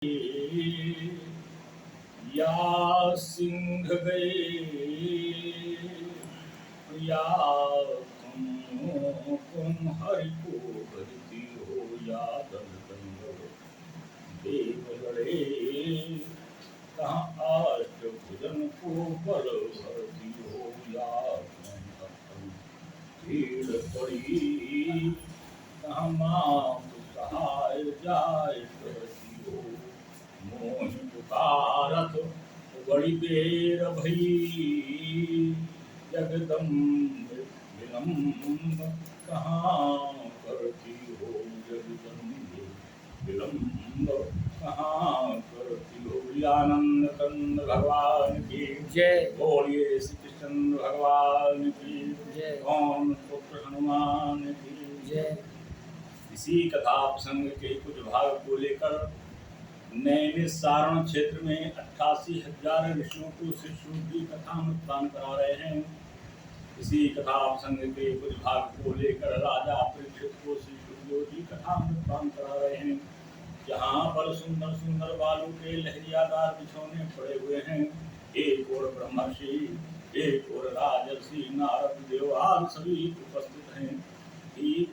या सिंह गए या तुम हरि को भजती हो या दल देव लड़े कहाँ अष्टभुजन को बल भरती हो या भीड़ पड़ी कहाँ मात सहाय जाय करती हो मोह पुकारत बड़ी देर भई जगदम्ब विलम्ब कहाँ करती हो जगदम्ब विलम्ब कहाँ करती हो। आनंद कंद भगवान की जय। बोलिए श्री कृष्ण भगवान की जय। ओम पुत्र हनुमान की जय। इसी कथा प्रसंग के कुछ भाग को लेकर नैमिषारण्य क्षेत्र में 88,000 ऋषियों को श्री सूत की कथा अनुष्ठान करा रहे हैं। इसी कथा प्रसंग के कुछ भाग को लेकर राजा परीक्षित को श्री सूत की कथा अनुष्ठान करा रहे हैं। जहाँ पर सुंदर सुंदर बालू के लहरियादार बिछौने पड़े हुए हैं। एक और ब्रह्मर्षि एक और राजर्षि नारद देव आदि सभी उपस्थित हैं।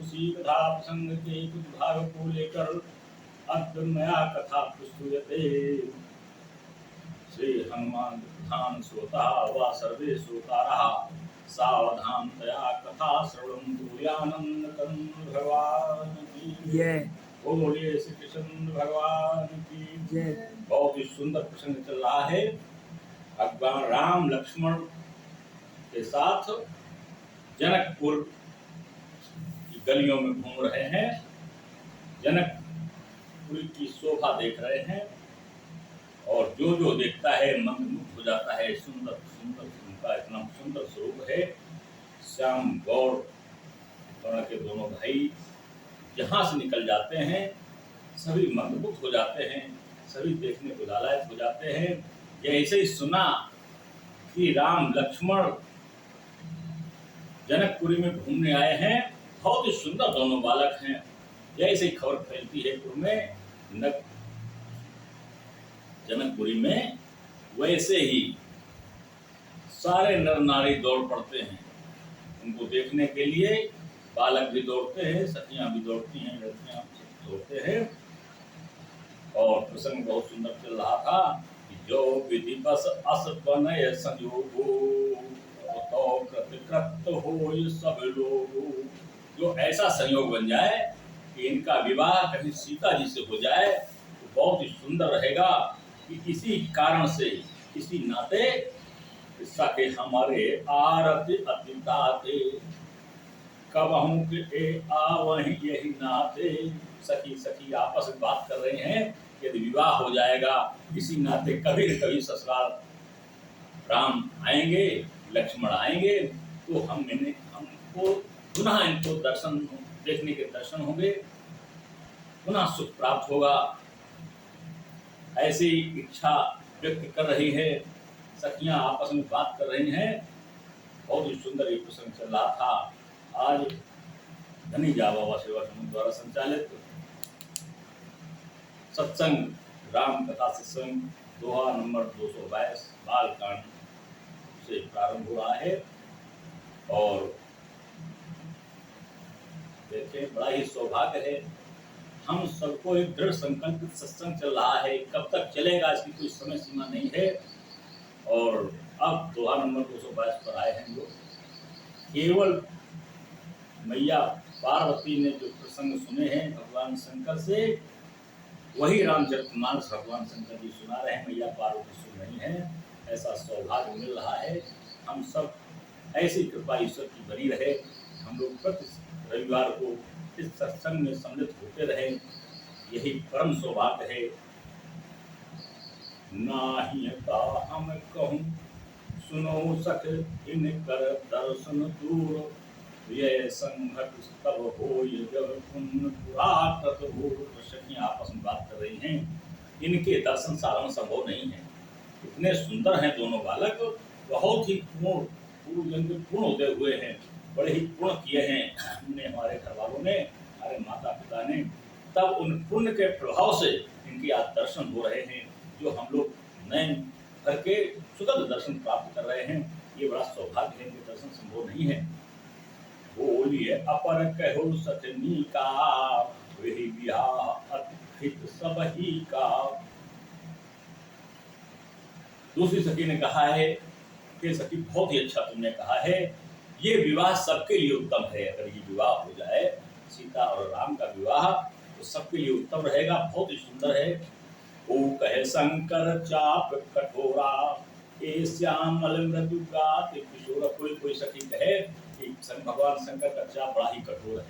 उसी कथा प्रसंग के कुछ भाग को लेकर अद्भुतमया कथा प्रस्तुयते। श्री हनुमान प्रधान श्रोता व सर्वे श्रोतारः सावधानतया कथा श्रवन्तु। आनंद कंद भगवान की जय। बोलिए श्री कृष्ण भगवान की जय। बहुत ही सुंदर प्रसंग चल रहा है। भगवान राम लक्ष्मण के साथ जनकपुर की गलियों में घूम रहे हैं। जनकपुर की शोभा देख रहे हैं और जो जो देखता है मंत्रमुग्ध हो जाता है। सुंदर सुंदर उनका इतना सुंदर स्वरूप है। श्याम गौर दोनों के दोनों भाई जहाँ से निकल जाते हैं सभी मंत्रमुग्ध हो जाते हैं, सभी देखने को लालायित हो जाते हैं। जैसे ही सुना कि राम लक्ष्मण जनकपुरी में घूमने आए हैं, बहुत ही सुंदर दोनों बालक हैं, जैसे ही खबर फैलती है पुर में जनकपुरी में, वैसे ही सारे नर नारी दौड़ पड़ते हैं उनको देखने के लिए। बालक भी दौड़ते हैं, सखियां भी दौड़ती हैं, लड़कियां दौड़ते हैं। और प्रसंग बहुत सुंदर चल रहा था कि जो विधि बस अस बनय संजोगो तो कृत हो सब लोगो। जो ऐसा संयोग बन जाए कि इनका विवाह कहीं सीता जी से हो जाए तो बहुत ही सुंदर रहेगा। कि इसी कारण से इसी नाते सके हमारे आरती अतिताते कबहू के आवहीं यही नाते। सखी सखी आपस में बात कर रहे हैं, यदि विवाह हो जाएगा इसी नाते कभी न कभी ससुराल राम आएंगे, लक्ष्मण आएंगे तो हमको पुनः इनको दर्शन देखने के दर्शन होंगे, पुनः सुख प्राप्त होगा। ऐसी इच्छा व्यक्त कर रही है, सखियां आपस में बात कर रही हैं। बहुत ही सुंदर ये प्रसंग चल रहा था। आज धनी जा बाबा सेवा समूह द्वारा संचालित सत्संग राम कथा सत्संग दोहा नंबर 222 बालकांड से प्रारंभ हुआ है। और देखें, बड़ा ही सौभाग्य है, हम सबको एक दृढ़ संकल्पित सत्संग चल रहा है। कब तक चलेगा इसकी कोई समय सीमा नहीं है। और अब दोहा नंबर 222 पर आए हैं लोग। केवल मैया पार्वती ने जो प्रसंग सुने हैं भगवान शंकर से, वही रामचरितमानस भगवान शंकर जी सुना रहे हैं, मैया पार्वती सुन रही हैं। ऐसा सौभाग्य मिल रहा है। हम सब ऐसी कृपा ईश्वर की बनी रहे, हम लोग प्रति रविवार को इस सत्संग में सम्मिलित होते रहे, यही परम सौभाग्य है। नाही का हम कहूँ सुनो सख इनकर दर्शन दूर, ये संघट तब हो जब पुण्य पुराकृत हो। सखियां आपस में बात कर रही हैं, इनके दर्शन साधन संभव नहीं है। इतने सुंदर हैं दोनों बालक, बहुत ही पूर्ण उदय हुए हैं, बड़े ही पूर्ण किए हैं हमने, हमारे घर वालों ने, हमारे माता पिता ने। तब उन पुण्य के प्रभाव से इनके आज दर्शन हो रहे हैं, जो हम लोग नए भर के सुगंध दर्शन प्राप्त कर रहे हैं। ये बड़ा सौभाग्य है, इनके दर्शन संभव नहीं है। बोलिए अपर कहो सतनी का, वही ब्याह अद्भुत सब ही का। दूसरी सखी ने कहा है कि सखी बहुत ही अच्छा तुमने कहा है, ये विवाह सबके लिए उत्तम है। अगर ये विवाह हो जाए सीता और राम का विवाह तो सबके लिए उत्तम रहेगा, बहुत ही सुंदर है। वो कहे शंकर चाप कठोरा, ए श्यामल मृदु गात किशोर। कोई सखी कहे कि भगवान शंकर का चाप बड़ा ही कठोर है,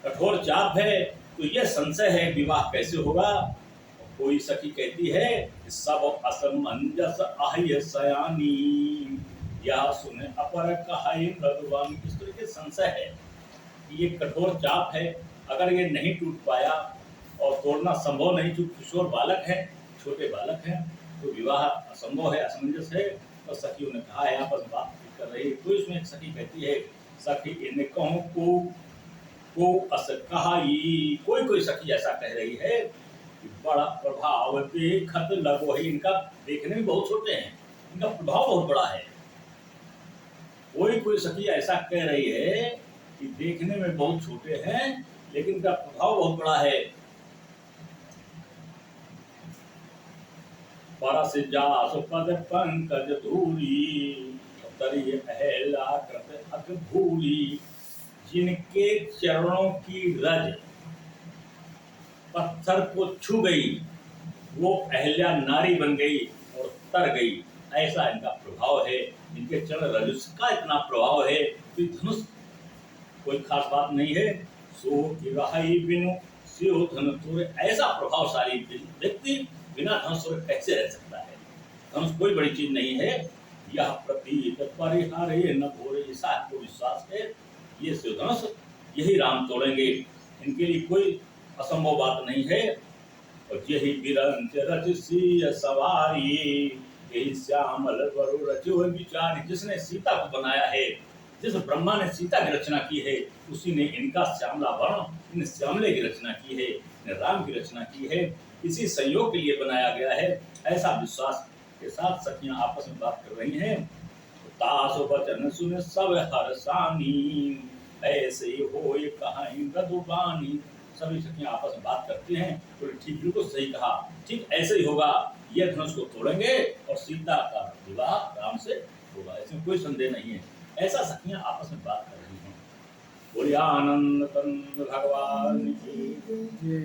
कठोर चाप है, तो यह संशय है विवाह कैसे होगा। कोई सखी कहती है सब असमंजस आह्य सयानी, या सुने अपर कहाई मृदुवान। इस तरह के संशय है कि ये कठोर चाप है, अगर ये नहीं टूट पाया और तोड़ना संभव नहीं, जो किशोर बालक है, छोटे बालक हैं, तो विवाह असंभव है, असमंजस है। तो सखियों ने कहा है, आपस में बात कर रही है। तो इसमें एक सखी कहती है, सखी इन कहूँ को अस कहाई। कोई सखी ऐसा कह रही है कि बड़ा प्रभाव देखत लगो है। इनका देखने में बहुत छोटे हैं, इनका प्रभाव बहुत बड़ा है। कोई सखी ऐसा कह रही है कि देखने में बहुत छोटे हैं, लेकिन इनका प्रभाव बहुत बड़ा है। परस जास पद पंकज धूरी, तरी अहला कृत अत भूरी। जिनके चरणों की रज पत्थर को छू गई, वो अहल्या नारी बन गई और तर गई, ऐसा इनका प्रभाव है। इनके चरण रज का इतना प्रभाव है कि धनुष कोई खास बात नहीं है। सो गिराई बिनु सियो धन तुर। ऐसा प्रभावशाली व्यक्ति बिना धनुष कैसे रह सकता है। धनुष कोई बड़ी चीज नहीं है। यह प्रतीत परिहारे न भोरे, ऐसा आपको विश्वास है, ये शिवधनुष यही राम तोड़ेंगे, इनके लिए कोई असंभव बात नहीं है। और यही बिरंच रच सिय सवारी, यही श्यामल वरु रचो विचारी। जिसने सीता को बनाया है, जिस ब्रह्मा ने सीता की रचना की है, उसी ने इनका श्यामला वर्ण, इन श्यामले की रचना की है, इन राम की रचना की है। इसी संयोग के लिए बनाया गया है, ऐसा विश्वास के साथ सखियां आपस में बात कर रही हैं। तासो वचन सुन सब हर्षानी, ऐसे हो ये कहानी मृदुबानी। सभी सखियां आपस में बात करती हैं, तो ठीक बिल्कुल सही कहा, ठीक ऐसे ही होगा। ये धनुष को तोड़ेंगे और सीता का विवाह राम से होगा, इसमें कोई संदेह नहीं है। ऐसा सखियां आपस में बात कर रही हैं। बोलिए आनंद कंद भगवान की।